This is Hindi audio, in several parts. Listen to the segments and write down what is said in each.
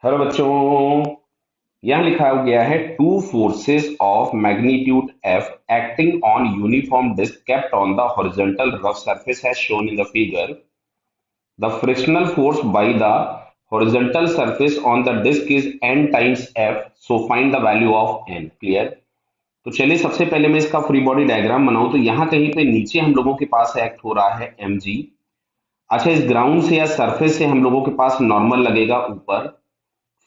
हेलो बच्चों। यहाँ लिखा गया है two forces of magnitude F acting on uniform disc kept on the horizontal rough surface has shown in the figure. The frictional force by the horizontal surface on the disc is n times f, so find the value of n। Clear. तो चलिए सबसे पहले मैं इसका फ्री बॉडी डायग्राम बनाऊं। तो यहाँ कहीं पे नीचे हम लोगों के पास एक्ट हो रहा है mg। अच्छा, इस ग्राउंड से या सरफेस से हम लोगों के पास नॉर्मल लगेगा ऊपर।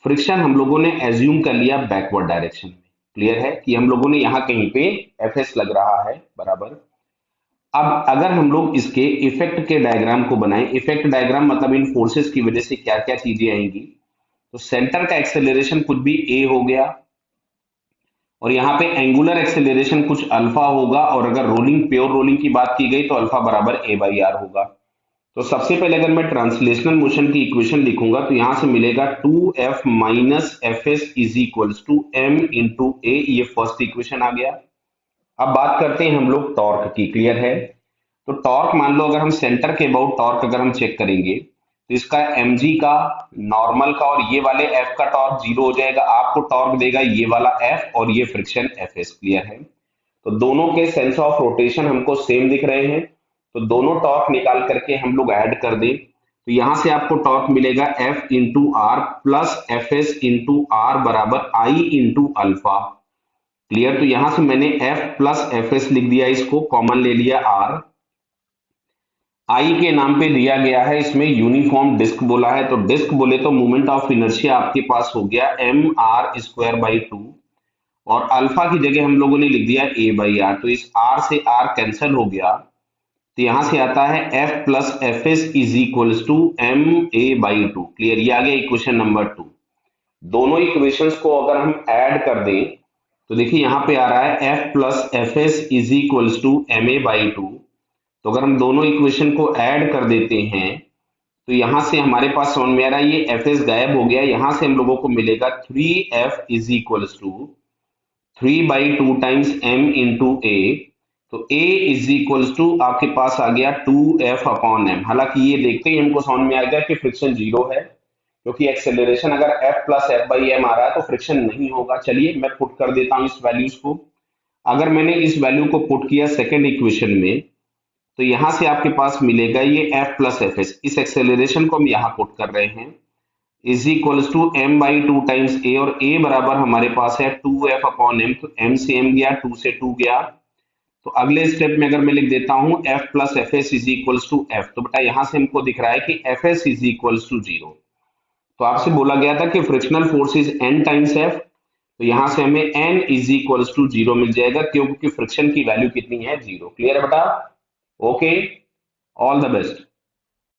फ्रिक्शन हम लोगों ने एज्यूम कर लिया बैकवर्ड डायरेक्शन में। क्लियर है कि हम लोगों ने यहाँ कहीं पे एफ एस लग रहा है बराबर। अब अगर हम लोग इसके इफेक्ट के डायग्राम को बनाएं, इफेक्ट डायग्राम मतलब इन फोर्सेस की वजह से क्या क्या चीजें आएंगी। तो सेंटर का एक्सेलरेशन कुछ भी ए हो गया, और यहाँ पे एंगुलर एक्सेलरेशन कुछ अल्फा होगा, और अगर रोलिंग प्योर रोलिंग की बात की गई तो अल्फा बराबर ए बाई आर होगा। तो सबसे पहले अगर मैं ट्रांसलेशनल मोशन की इक्वेशन लिखूंगा तो यहां से मिलेगा 2f minus F S is equals to M into A. ये फर्स्ट इक्वेशन आ गया। अब बात करते हैं हम लोग टॉर्क की। क्लियर है। तो टॉर्क मान लो, अगर हम सेंटर के अबाउट टॉर्क अगर हम चेक करेंगे तो इसका mg का, नॉर्मल का और ये वाले f का टॉर्क जीरो हो जाएगा। आपको टॉर्क देगा ये वाला f और ये फ्रिक्शन एफ एस। क्लियर है। तो दोनों के सेंस ऑफ रोटेशन हमको सेम दिख रहे हैं, तो दोनों टॉर्क निकाल करके हम लोग ऐड कर दें तो यहां से आपको टॉर्क मिलेगा F into R plus F S into R बराबर आई इंटू अल्फा। क्लियर। तो यहां से मैंने F प्लस एफ एस लिख दिया, इसको कॉमन ले लिया R। आई के नाम पे दिया गया है, इसमें यूनिफॉर्म डिस्क बोला है, तो डिस्क बोले तो मोमेंट ऑफ इनर्शिया आपके पास हो गया M R square by two, और अल्फा की जगह हम लोगों ने लिख दिया ए बाई आर। तो इस आर से आर कैंसिल हो गया, तो यहां से आता है F plus F S is equals to M A by two. Clear. ये आ गया इक्वेशन नंबर 2। दोनों इक्वेशंस को अगर हम ऐड कर दें तो देखिए यहां पे आ रहा है F plus F S is equals to M A by two. तो अगर हम दोनों इक्वेशन को ऐड कर देते हैं तो यहां से हमारे पास समझ में आ रहा है ये एफ एस गायब हो गया। यहां से हम लोगों को मिलेगा 3f is equals to 3/2 times m into ए। तो a इज इक्वल्स टू आपके पास आ गया 2f अपॉन m। हालांकि ये देखते ही हमको समझ में आ गया कि फ्रिक्शन जीरो है, क्योंकि एक्सेलरेशन अगर f plus F by M आ रहा है तो फ्रिक्शन नहीं होगा। चलिए मैं पुट कर देता हूं इस वैल्यूज को। अगर मैंने इस वैल्यू को पुट किया सेकेंड इक्वेशन में तो यहां से आपके पास मिलेगा ये f प्लस एफ एस, इस एक्सेलरेशन को हम यहाँ पुट कर रहे हैं, is equals to M by two times A, और ए बराबर हमारे पास है 2f अपॉन एम। तो m से m गया, 2 से 2 गया। तो अगले स्टेप में अगर मैं लिख देता हूं f plus F S is equals to F, तो बेटा यहां से हमको दिख रहा है कि F S is equals to zero. तो आपसे बोला गया था कि frictional force is n times f, तो यहां से हमें n is equals to zero मिल जाएगा, क्योंकि फ्रिक्शन की वैल्यू कितनी है, जीरो। क्लियर है बेटा। Okay, all the best.